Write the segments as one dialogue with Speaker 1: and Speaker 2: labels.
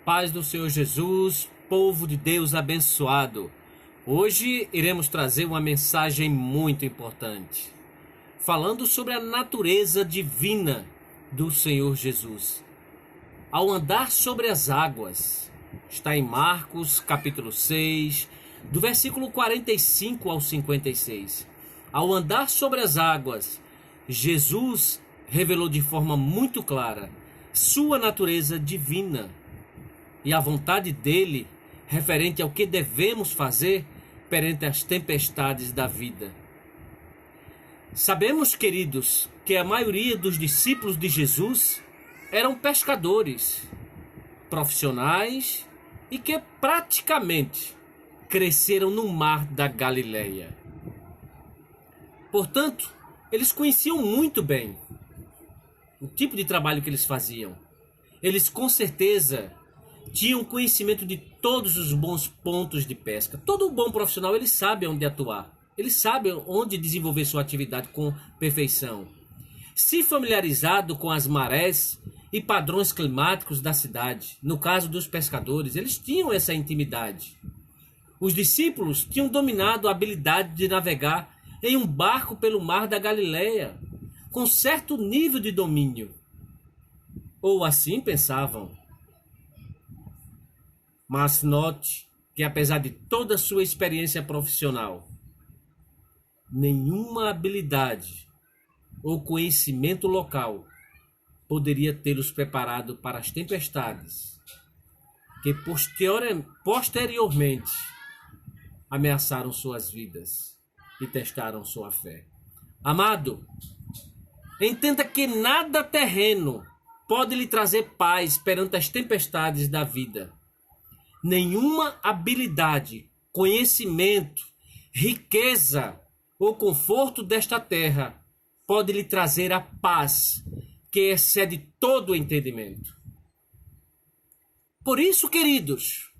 Speaker 1: Paz do Senhor Jesus, povo de Deus abençoado. Hoje iremos trazer uma mensagem muito importante, falando sobre a natureza divina do Senhor Jesus. Ao andar sobre as águas, está em Marcos capítulo 6, do versículo 45 ao 56. Ao andar sobre as águas, Jesus revelou de forma muito clara sua natureza divina e a vontade dele referente ao que devemos fazer perante as tempestades da vida. Sabemos, queridos, que a maioria dos discípulos de Jesus eram pescadores, profissionais e que praticamente cresceram no mar da Galileia. Portanto, eles conheciam muito bem o tipo de trabalho que eles faziam. Eles com certeza tinham conhecimento de todos os bons pontos de pesca. Todo bom profissional, ele sabe onde atuar. Ele sabe onde desenvolver sua atividade com perfeição. Se familiarizado com as marés e padrões climáticos da cidade, no caso dos pescadores, eles tinham essa intimidade. Os discípulos tinham dominado a habilidade de navegar em um barco pelo mar da Galileia, com certo nível de domínio. Ou assim pensavam. Mas note que, apesar de toda a sua experiência profissional, nenhuma habilidade ou conhecimento local poderia tê-los preparado para as tempestades que posteriormente ameaçaram suas vidas e testaram sua fé. Amado, entenda que nada terreno pode lhe trazer paz perante as tempestades da vida. Nenhuma habilidade, conhecimento, riqueza ou conforto desta terra pode lhe trazer a paz que excede todo o entendimento. Por isso, queridos,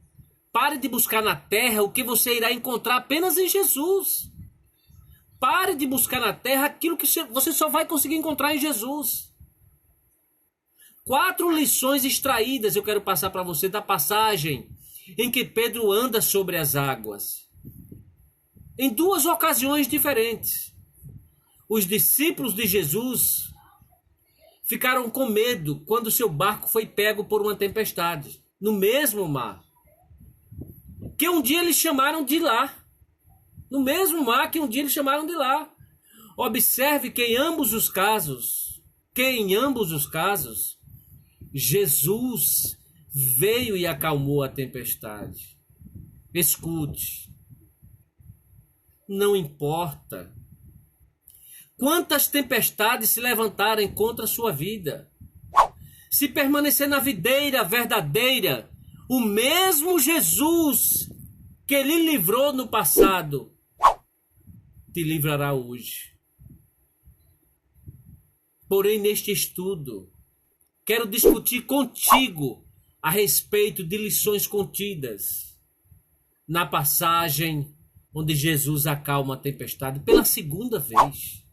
Speaker 1: pare de buscar na terra o que você irá encontrar apenas em Jesus. Pare de buscar na terra aquilo que você só vai conseguir encontrar em Jesus. 4 lições extraídas eu quero passar para você da passagem em que Pedro anda sobre as águas. Em 2 ocasiões diferentes, os discípulos de Jesus ficaram com medo quando seu barco foi pego por uma tempestade, no mesmo mar, que um dia eles chamaram de lá. No mesmo mar que um dia eles chamaram de lá. Observe que em ambos os casos, Jesus veio e acalmou a tempestade. Escute, não importa quantas tempestades se levantarem contra a sua vida, se permanecer na videira verdadeira, o mesmo Jesus que lhe livrou no passado, te livrará hoje. Porém, neste estudo, quero discutir contigo a respeito de lições contidas na passagem onde Jesus acalma a tempestade pela segunda vez.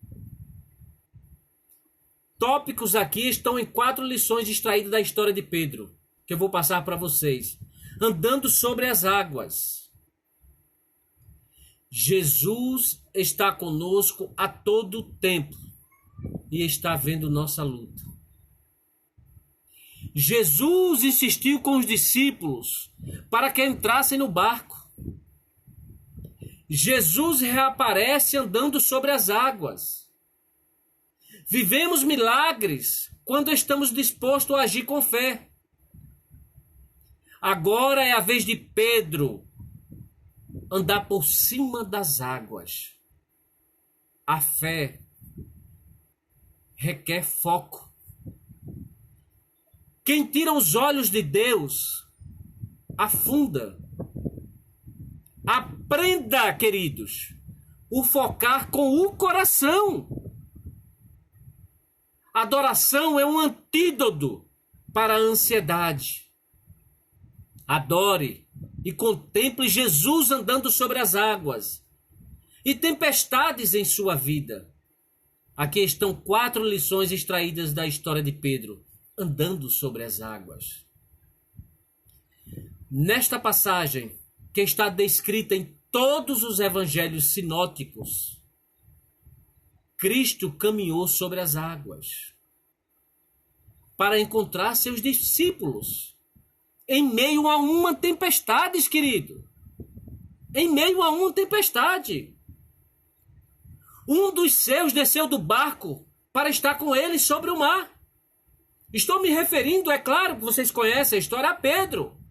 Speaker 1: Tópicos aqui estão em 4 lições extraídas da história de Pedro, que eu vou passar para vocês. Andando sobre as águas. Jesus está conosco a todo tempo e está vendo nossa luta. Jesus insistiu com os discípulos para que entrassem no barco. Jesus reaparece andando sobre as águas. Vivemos milagres quando estamos dispostos a agir com fé. Agora é a vez de Pedro andar por cima das águas. A fé requer foco. Quem tira os olhos de Deus afunda. Aprenda, queridos, o focar com o coração. Adoração é um antídoto para a ansiedade. Adore e contemple Jesus andando sobre as águas e tempestades em sua vida. Aqui estão 4 lições extraídas da história de Pedro, andando sobre as águas. Nesta passagem, que está descrita em todos os evangelhos sinóticos, Cristo caminhou sobre as águas para encontrar seus discípulos em meio a uma tempestade, querido. Em meio a uma tempestade. Um dos seus desceu do barco para estar com ele sobre o mar. Estou me referindo, é claro que vocês conhecem a história, a Pedro,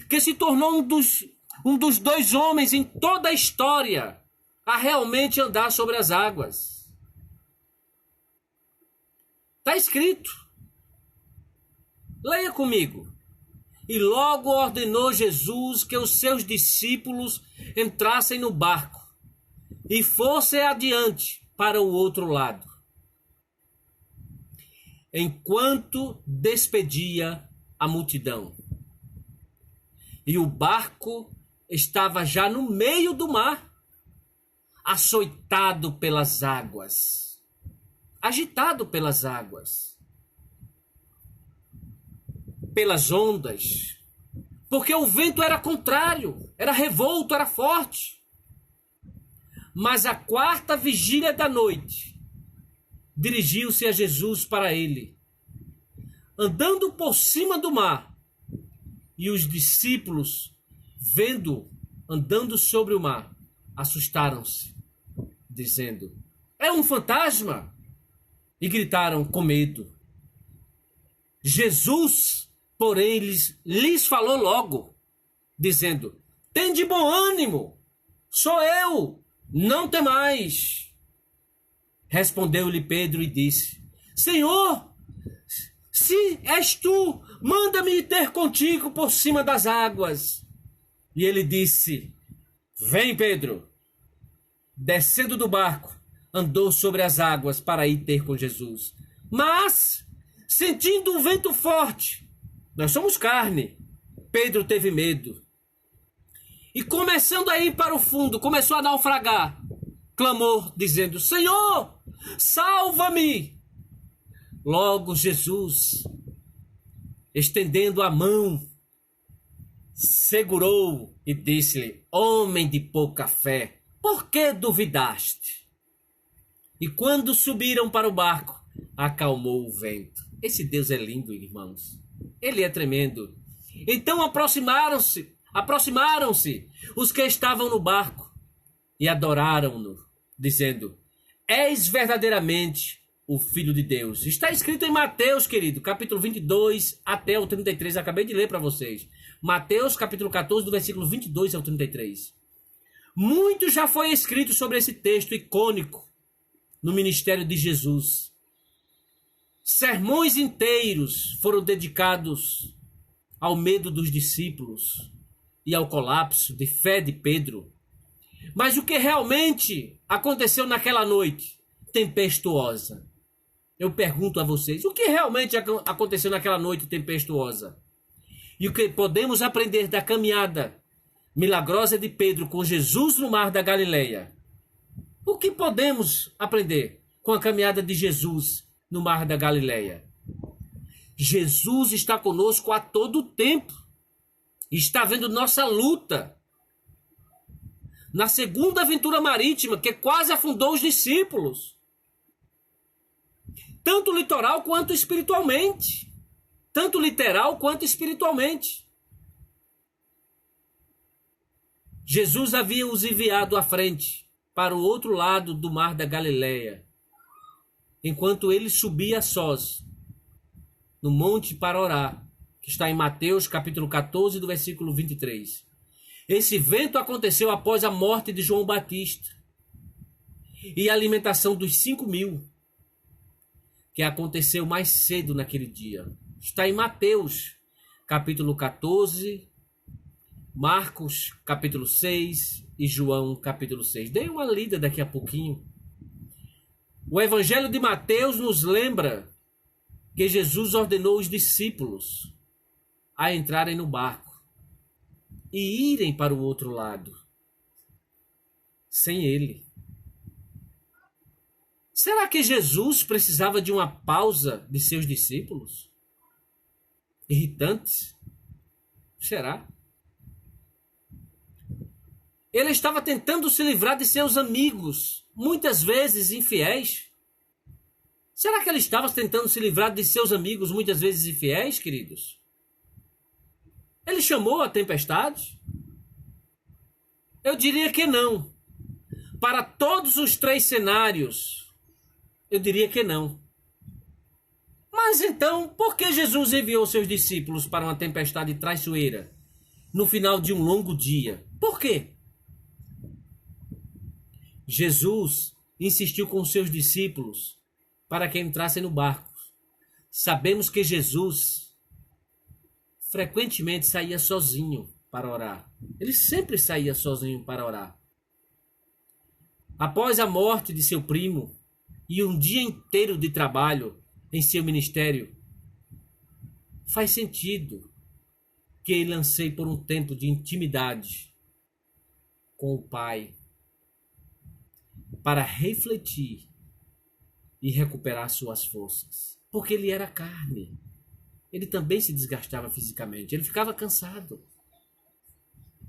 Speaker 1: que se tornou um dos dois homens em toda a história a realmente andar sobre as águas. Está escrito. Leia comigo. E logo ordenou Jesus que os seus discípulos entrassem no barco e fossem adiante para o outro lado, enquanto despedia a multidão. E o barco estava já no meio do mar, açoitado pelas águas, agitado pelas águas, pelas ondas, porque o vento era contrário, era revolto, era forte. Mas a quarta vigília da noite, dirigiu-se a Jesus para ele, andando por cima do mar, e os discípulos, vendo andando sobre o mar, assustaram-se, dizendo: é um fantasma! E gritaram com medo. Jesus, porém, lhes falou logo, dizendo: tende bom ânimo, sou eu, não temais. Respondeu-lhe Pedro e disse: Senhor, se és tu, manda-me ir ter contigo por cima das águas. E ele disse: vem, Pedro. Descendo do barco, andou sobre as águas para ir ter com Jesus. Mas, sentindo um vento forte, nós somos carne, Pedro teve medo. E começando a ir para o fundo, começou a naufragar. Clamou, dizendo: Senhor, salva-me! Logo Jesus, estendendo a mão, segurou e disse-lhe: homem de pouca fé, por que duvidaste? E quando subiram para o barco, acalmou o vento. Esse Deus é lindo, irmãos. Ele é tremendo. Então aproximaram-se os que estavam no barco e adoraram-no, dizendo: és verdadeiramente o Filho de Deus. Está escrito em Mateus, querido, capítulo 22 até o 33. Acabei de ler para vocês. Mateus, capítulo 14, do versículo 22 ao 33. Muito já foi escrito sobre esse texto icônico no ministério de Jesus. Sermões inteiros foram dedicados ao medo dos discípulos e ao colapso de fé de Pedro. Mas o que realmente aconteceu naquela noite tempestuosa? Eu pergunto a vocês, o que realmente aconteceu naquela noite tempestuosa? E o que podemos aprender da caminhada milagrosa de Pedro com Jesus no mar da Galileia? O que podemos aprender com a caminhada de Jesus no mar da Galileia? Jesus está conosco a todo tempo. Está vendo nossa luta. Na segunda aventura marítima, que quase afundou os discípulos. Tanto literal quanto espiritualmente. Tanto literal quanto espiritualmente. Jesus havia os enviado à frente, para o outro lado do mar da Galileia, enquanto ele subia sós no monte para orar, que está em Mateus capítulo 14, do versículo 23. Esse evento aconteceu após a morte de João Batista e a alimentação dos 5.000, que aconteceu mais cedo naquele dia. Está em Mateus capítulo 14, Marcos capítulo 6 e João capítulo 6. Dê uma lida daqui a pouquinho. O Evangelho de Mateus nos lembra que Jesus ordenou os discípulos a entrarem no barco e irem para o outro lado, sem ele. Será que Jesus precisava de uma pausa de seus discípulos? Irritantes? Será? Ele estava tentando se livrar de seus amigos, muitas vezes infiéis. Será que ele estava tentando se livrar de seus amigos, muitas vezes infiéis, queridos? Ele chamou a tempestade? Eu diria que não. Para todos os três cenários, eu diria que não. Mas então, por que Jesus enviou seus discípulos para uma tempestade traiçoeira no final de um longo dia? Por quê? Jesus insistiu com seus discípulos para que entrassem no barco. Sabemos que Jesus frequentemente saía sozinho para orar. Ele sempre saía sozinho para orar. Após a morte de seu primo e um dia inteiro de trabalho em seu ministério, faz sentido que ele anseie por um tempo de intimidade com o Pai, para refletir e recuperar suas forças. Porque ele era carne. Ele também se desgastava fisicamente. Ele ficava cansado.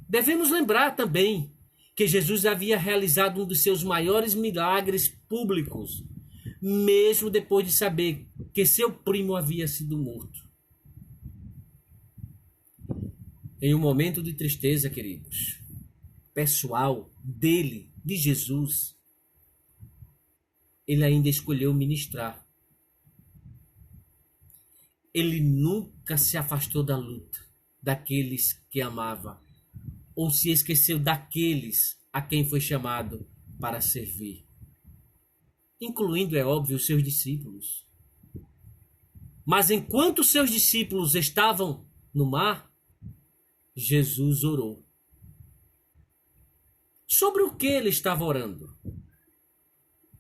Speaker 1: Devemos lembrar também que Jesus havia realizado um dos seus maiores milagres públicos, mesmo depois de saber que seu primo havia sido morto. Em um momento de tristeza, queridos, pessoal dele, de Jesus, ele ainda escolheu ministrar. Ele nunca se afastou da luta daqueles que amava, ou se esqueceu daqueles a quem foi chamado para servir, incluindo, é óbvio, os seus discípulos. Mas enquanto seus discípulos estavam no mar, Jesus orou. Sobre o que ele estava orando?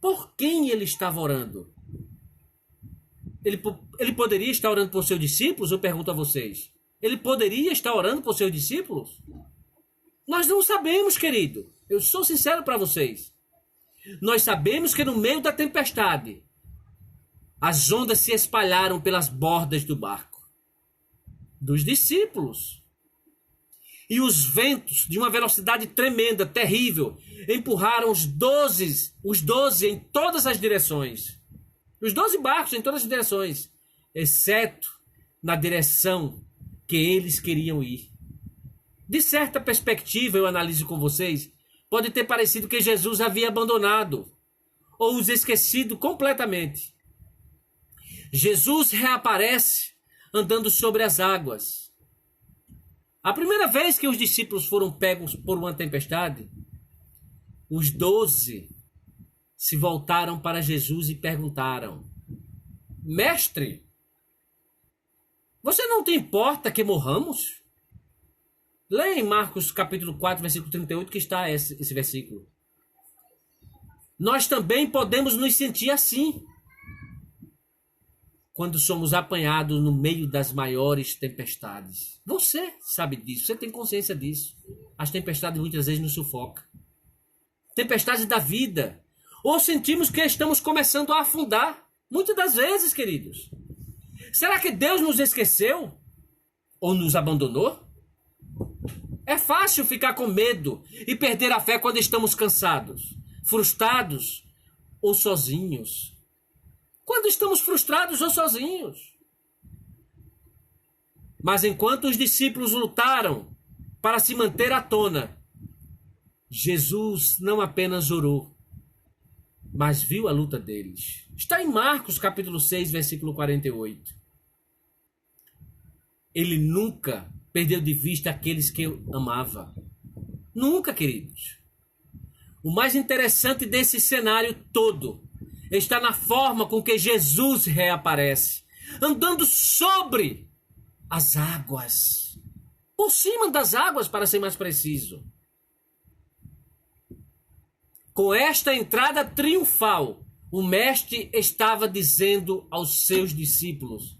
Speaker 1: Por quem ele estava orando? Ele poderia estar orando por seus discípulos? Eu pergunto a vocês. Ele poderia estar orando por seus discípulos? Nós não sabemos, querido. Eu sou sincero para vocês. Nós sabemos que no meio da tempestade, as ondas se espalharam pelas bordas do barco dos discípulos. E os ventos, de uma velocidade tremenda, terrível, empurraram os 12 em todas as direções. Os 12 barcos em todas as direções, exceto na direção que eles queriam ir. De certa perspectiva, eu analiso com vocês, pode ter parecido que Jesus havia abandonado ou os esquecido completamente. Jesus reaparece andando sobre as águas. A primeira vez que os discípulos foram pegos por uma tempestade, os 12 se voltaram para Jesus e perguntaram: Mestre, você não te importa que morramos? Leia em Marcos capítulo 4, versículo 38, que está esse versículo. Nós também podemos nos sentir assim quando somos apanhados no meio das maiores tempestades. Você sabe disso, você tem consciência disso. As tempestades muitas vezes nos sufocam. Tempestades da vida. Ou sentimos que estamos começando a afundar. Muitas das vezes, queridos. Será que Deus nos esqueceu? Ou nos abandonou? É fácil ficar com medo e perder a fé quando estamos cansados, frustrados ou sozinhos. Quando estamos frustrados ou sozinhos. Mas enquanto os discípulos lutaram para se manter à tona, Jesus não apenas orou, mas viu a luta deles. Está em Marcos capítulo 6, versículo 48. Ele nunca perdeu de vista aqueles que amava. Nunca, queridos. O mais interessante desse cenário todo está na forma com que Jesus reaparece, andando sobre as águas, por cima das águas, para ser mais preciso. Com esta entrada triunfal, o mestre estava dizendo aos seus discípulos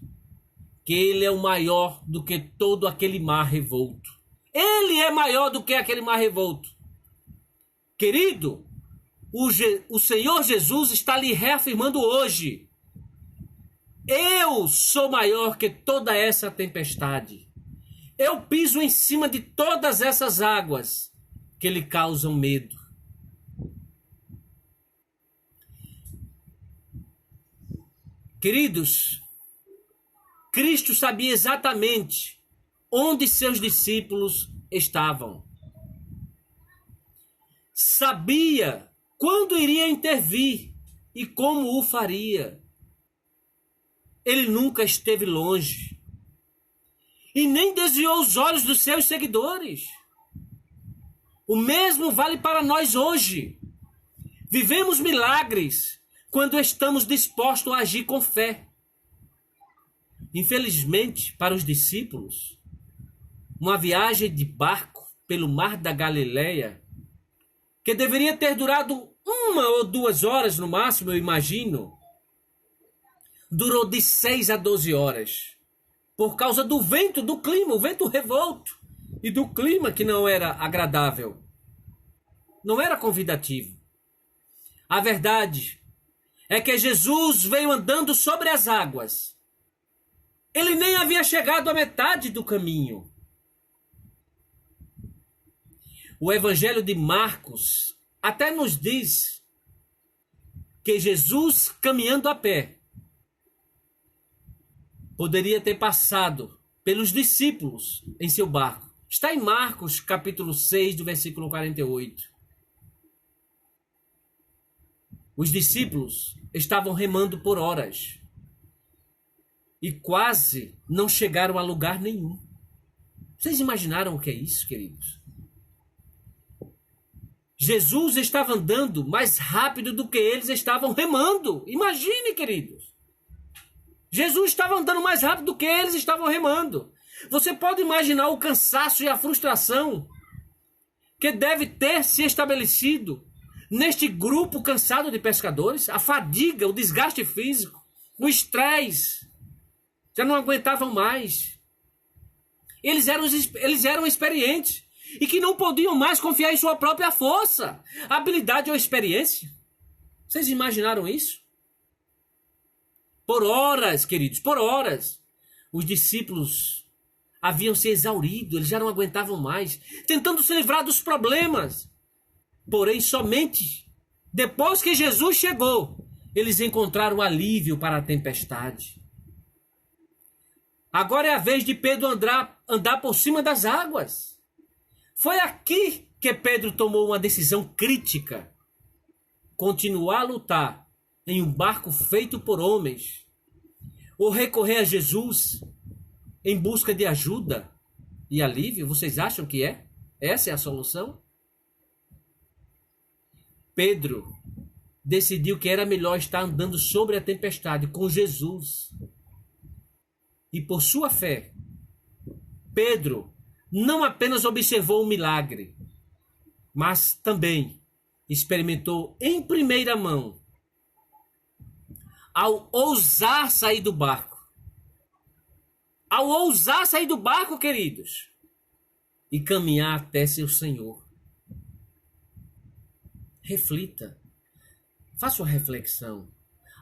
Speaker 1: que ele é o maior do que todo aquele mar revolto. Ele é maior do que aquele mar revolto. Querido, o Senhor Jesus está lhe reafirmando hoje: eu sou maior que toda essa tempestade. Eu piso em cima de todas essas águas que lhe causam medo. Queridos, Cristo sabia exatamente onde seus discípulos estavam. Sabia quando iria intervir e como o faria. Ele nunca esteve longe e nem desviou os olhos dos seus seguidores. O mesmo vale para nós hoje. Vivemos milagres quando estamos dispostos a agir com fé. Infelizmente, para os discípulos, uma viagem de barco pelo mar da Galileia, que deveria ter durado 1 ou 2 horas no máximo, eu imagino, durou de 6 a 12 horas, por causa do vento, do clima, o vento revolto, e do clima que não era agradável, não era convidativo. A verdade é que Jesus veio andando sobre as águas. Ele nem havia chegado à metade do caminho. O Evangelho de Marcos até nos diz que Jesus, caminhando a pé, poderia ter passado pelos discípulos em seu barco. Está em Marcos, capítulo 6, do versículo 48. Os discípulos estavam remando por horas e quase não chegaram a lugar nenhum. Vocês imaginaram o que é isso, queridos? Jesus estava andando mais rápido do que eles estavam remando. Imagine, queridos. Jesus estava andando mais rápido do que eles estavam remando. Você pode imaginar o cansaço e a frustração que deve ter se estabelecido neste grupo cansado de pescadores? A fadiga, o desgaste físico, o estresse. Já não aguentavam mais. Eles eram experientes e que não podiam mais confiar em sua própria força, habilidade ou experiência. Vocês imaginaram isso? Por horas, queridos, por horas, os discípulos haviam se exaurido, eles já não aguentavam mais, tentando se livrar dos problemas. Porém, somente depois que Jesus chegou, eles encontraram alívio para a tempestade. Agora é a vez de Pedro andar por cima das águas. Foi aqui que Pedro tomou uma decisão crítica. Continuar a lutar em um barco feito por homens, ou recorrer a Jesus em busca de ajuda e alívio? Vocês acham que é? Essa é a solução? Pedro decidiu que era melhor estar andando sobre a tempestade com Jesus. E por sua fé, Pedro não apenas observou o milagre, mas também experimentou em primeira mão ao ousar sair do barco. Ao ousar sair do barco, queridos, e caminhar até seu Senhor. Reflita, faça uma reflexão.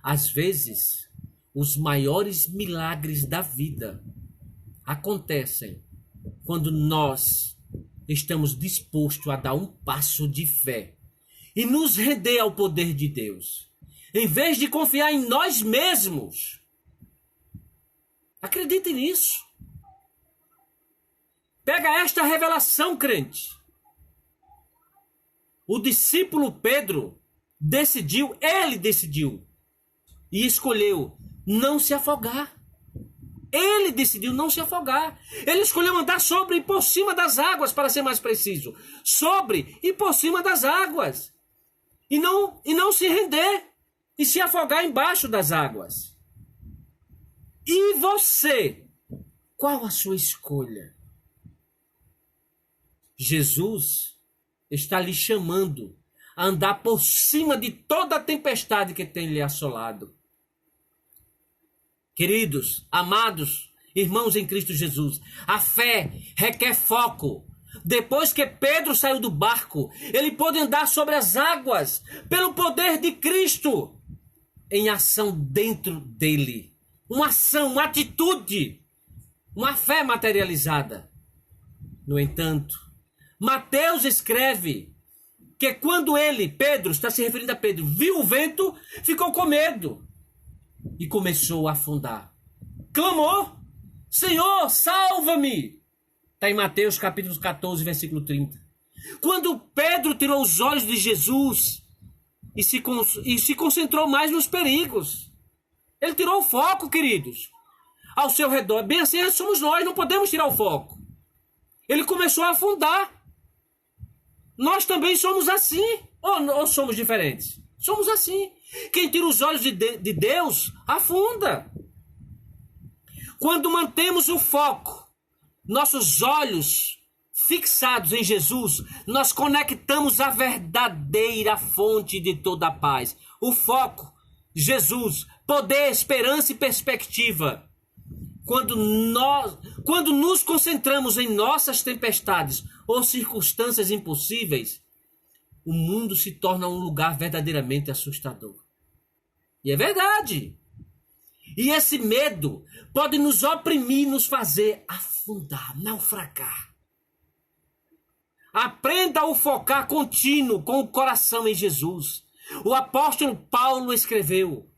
Speaker 1: Às vezes, os maiores milagres da vida acontecem quando nós estamos dispostos a dar um passo de fé e nos render ao poder de Deus, em vez de confiar em nós mesmos. Acreditem nisso. Pega esta revelação, crente. O discípulo Pedro ele decidiu e escolheu não se afogar. Ele decidiu não se afogar. Ele escolheu andar sobre e por cima das águas, para ser mais preciso. Sobre e por cima das águas. E não se render e se afogar embaixo das águas. E você? Qual a sua escolha? Jesus está lhe chamando a andar por cima de toda a tempestade que tem lhe assolado. Queridos, amados, irmãos em Cristo Jesus, a fé requer foco. Depois que Pedro saiu do barco, ele pôde andar sobre as águas pelo poder de Cristo em ação dentro dele. Uma ação, uma atitude, uma fé materializada. No entanto, Mateus escreve que quando ele, Pedro, está se referindo a Pedro, viu o vento, ficou com medo e começou a afundar. Clamou: Senhor, salva-me! Está em Mateus capítulo 14, versículo 30. Quando Pedro tirou os olhos de Jesus e se concentrou mais nos perigos. Ele tirou o foco, queridos, ao seu redor. Bem assim somos nós, não podemos tirar o foco. Ele começou a afundar. Nós também somos assim. Ou somos diferentes? Somos assim. Quem tira os olhos de Deus, afunda. Quando mantemos o foco, nossos olhos fixados em Jesus, nós conectamos a verdadeira fonte de toda a paz. O foco, Jesus, poder, esperança e perspectiva. Quando nos concentramos em nossas tempestades ou circunstâncias impossíveis, o mundo se torna um lugar verdadeiramente assustador. E é verdade. E esse medo pode nos oprimir, nos fazer afundar, naufragar. Aprenda a focar contínuo com o coração em Jesus. O apóstolo Paulo escreveu: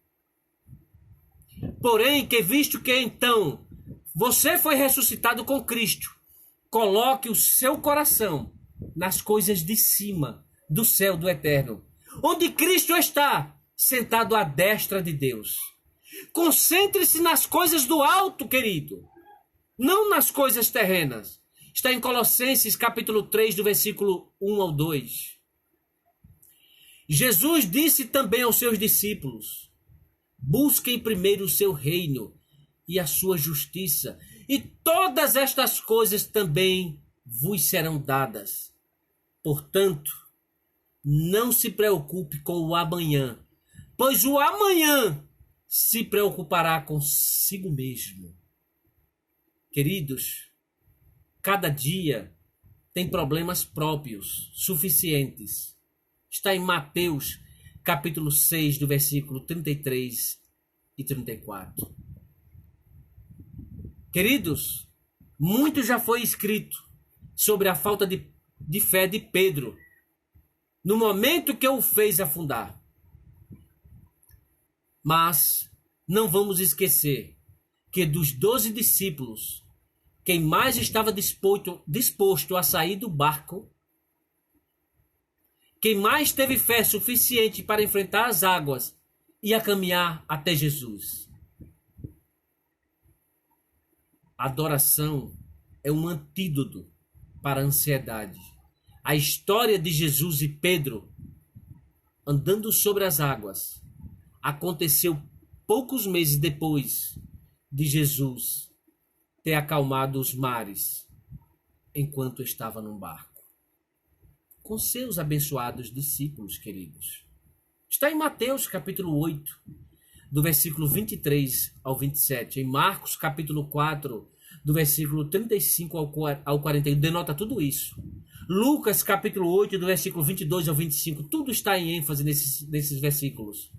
Speaker 1: porém, que visto que então você foi ressuscitado com Cristo, coloque o seu coração nas coisas de cima, do céu do eterno, onde Cristo está, sentado à destra de Deus. Concentre-se nas coisas do alto, querido, não nas coisas terrenas. Está em Colossenses capítulo 3, do versículo 1 ao 2. Jesus disse também aos seus discípulos: busquem primeiro o seu reino e a sua justiça, e todas estas coisas também vos serão dadas. Portanto, não se preocupe com o amanhã, pois o amanhã se preocupará consigo mesmo. Queridos, cada dia tem problemas próprios, suficientes. Está em Mateus, capítulo 6, do versículo 33 e 34. Queridos, muito já foi escrito sobre a falta de fé de Pedro, no momento que o fez afundar. Mas não vamos esquecer que dos 12 discípulos, quem mais estava disposto a sair do barco, quem mais teve fé suficiente para enfrentar as águas e a caminhar até Jesus. Adoração é um antídoto para a ansiedade. A história de Jesus e Pedro andando sobre as águas aconteceu poucos meses depois de Jesus ter acalmado os mares enquanto estava num barco com seus abençoados discípulos, queridos. Está em Mateus capítulo 8, do versículo 23 ao 27, em Marcos capítulo 4, do versículo 35 ao 41, denota tudo isso. Lucas capítulo 8, do versículo 22 ao 25, tudo está em ênfase nesses versículos.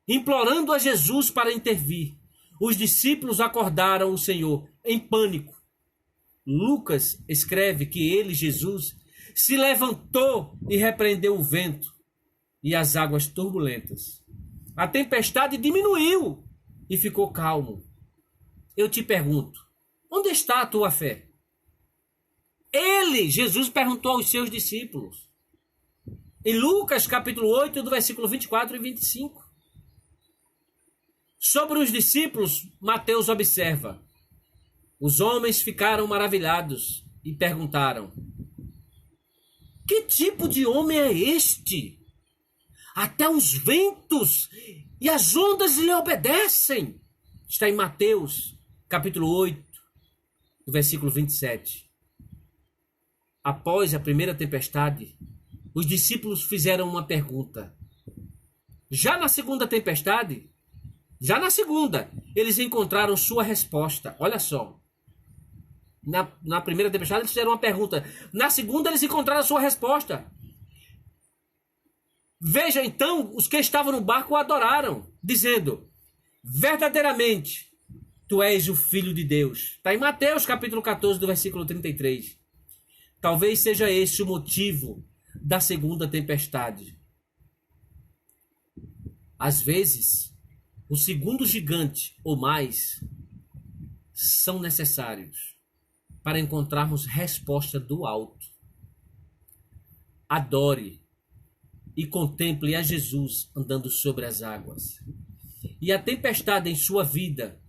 Speaker 1: Implorando a Jesus para intervir, os discípulos acordaram o Senhor em pânico. Lucas escreve que ele, Jesus, se levantou e repreendeu o vento e as águas turbulentas. A tempestade diminuiu e ficou calmo. Eu te pergunto, onde está a tua fé? Ele, Jesus, perguntou aos seus discípulos. Em Lucas capítulo 8, do versículo 24 e 25. Sobre os discípulos, Mateus observa: os homens ficaram maravilhados e perguntaram: que tipo de homem é este? Até os ventos e as ondas lhe obedecem. Está em Mateus, capítulo 8, versículo 27. Após a primeira tempestade, os discípulos fizeram uma pergunta. Já na segunda tempestade, eles encontraram sua resposta. Olha só. Na primeira tempestade, eles fizeram uma pergunta. Na segunda, eles encontraram a sua resposta. Veja, então, os que estavam no barco o adoraram, dizendo: verdadeiramente, tu és o Filho de Deus. Está em Mateus, capítulo 14, do versículo 33. Talvez seja esse o motivo da segunda tempestade. Às vezes, o segundo gigante ou mais são necessários para encontrarmos resposta do alto. Adore e contemple a Jesus andando sobre as águas. E a tempestade em sua vida.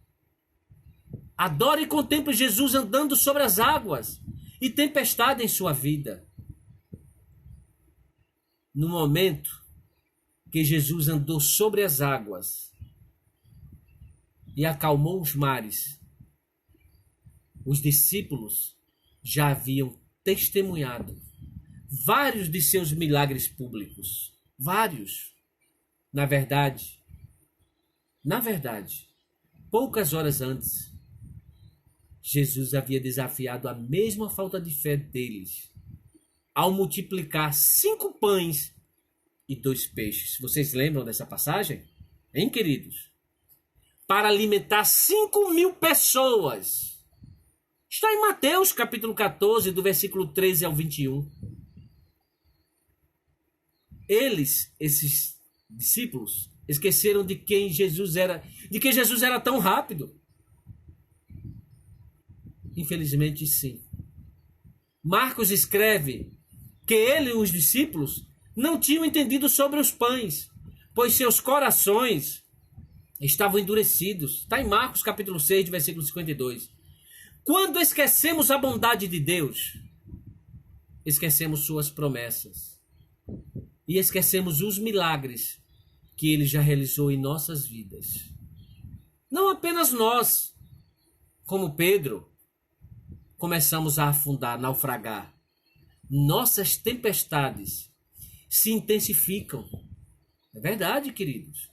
Speaker 1: Adore e contemple Jesus andando sobre as águas. E tempestade em sua vida. No momento que Jesus andou sobre as águas e acalmou os mares, os discípulos já haviam testemunhado vários de seus milagres públicos. Vários. Na verdade, poucas horas antes, Jesus havia desafiado a mesma falta de fé deles ao multiplicar 5 pães e 2 peixes. Vocês lembram dessa passagem? Hein, queridos? Para alimentar 5.000 pessoas. Está em Mateus capítulo 14, do versículo 13 ao 21. Eles, esses discípulos, esqueceram de quem Jesus era, de que Jesus era tão rápido. Infelizmente, sim. Marcos escreve que ele e os discípulos não tinham entendido sobre os pães, pois seus corações estavam endurecidos. Está em Marcos capítulo 6, versículo 52. Quando esquecemos a bondade de Deus, esquecemos suas promessas e esquecemos os milagres que ele já realizou em nossas vidas. Não apenas nós, como Pedro, começamos a afundar, naufragar. Nossas tempestades se intensificam. É verdade, queridos.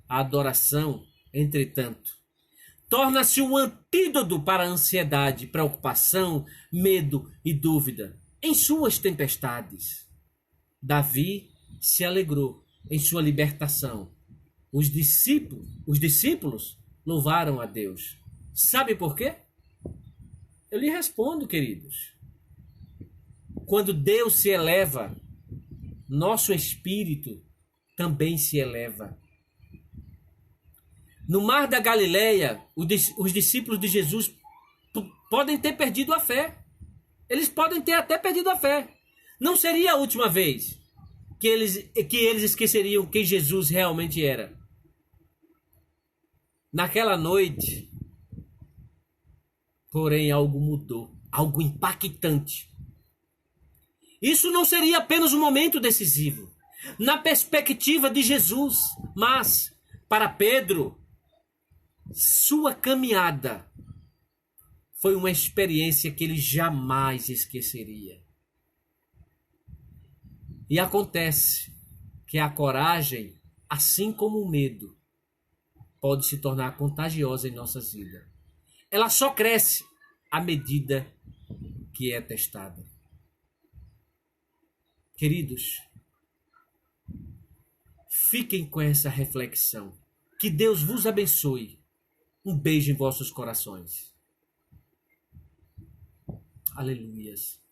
Speaker 1: A adoração, entretanto, torna-se um antídoto para a ansiedade, preocupação, medo e dúvida em suas tempestades. Davi se alegrou em sua libertação. Os discípulos louvaram a Deus. Sabe por quê? Eu lhe respondo, queridos. Quando Deus se eleva, nosso espírito também se eleva. No mar da Galileia, os discípulos de Jesus podem ter perdido a fé. Eles podem ter até perdido a fé. Não seria a última vez que eles esqueceriam quem Jesus realmente era. Naquela noite, porém, algo mudou, algo impactante. Isso não seria apenas um momento decisivo, na perspectiva de Jesus, mas, para Pedro, sua caminhada foi uma experiência que ele jamais esqueceria. E acontece que a coragem, assim como o medo, pode se tornar contagiosa em nossas vidas. Ela só cresce à medida que é testada. Queridos, fiquem com essa reflexão. Que Deus vos abençoe. Um beijo em vossos corações. Aleluias.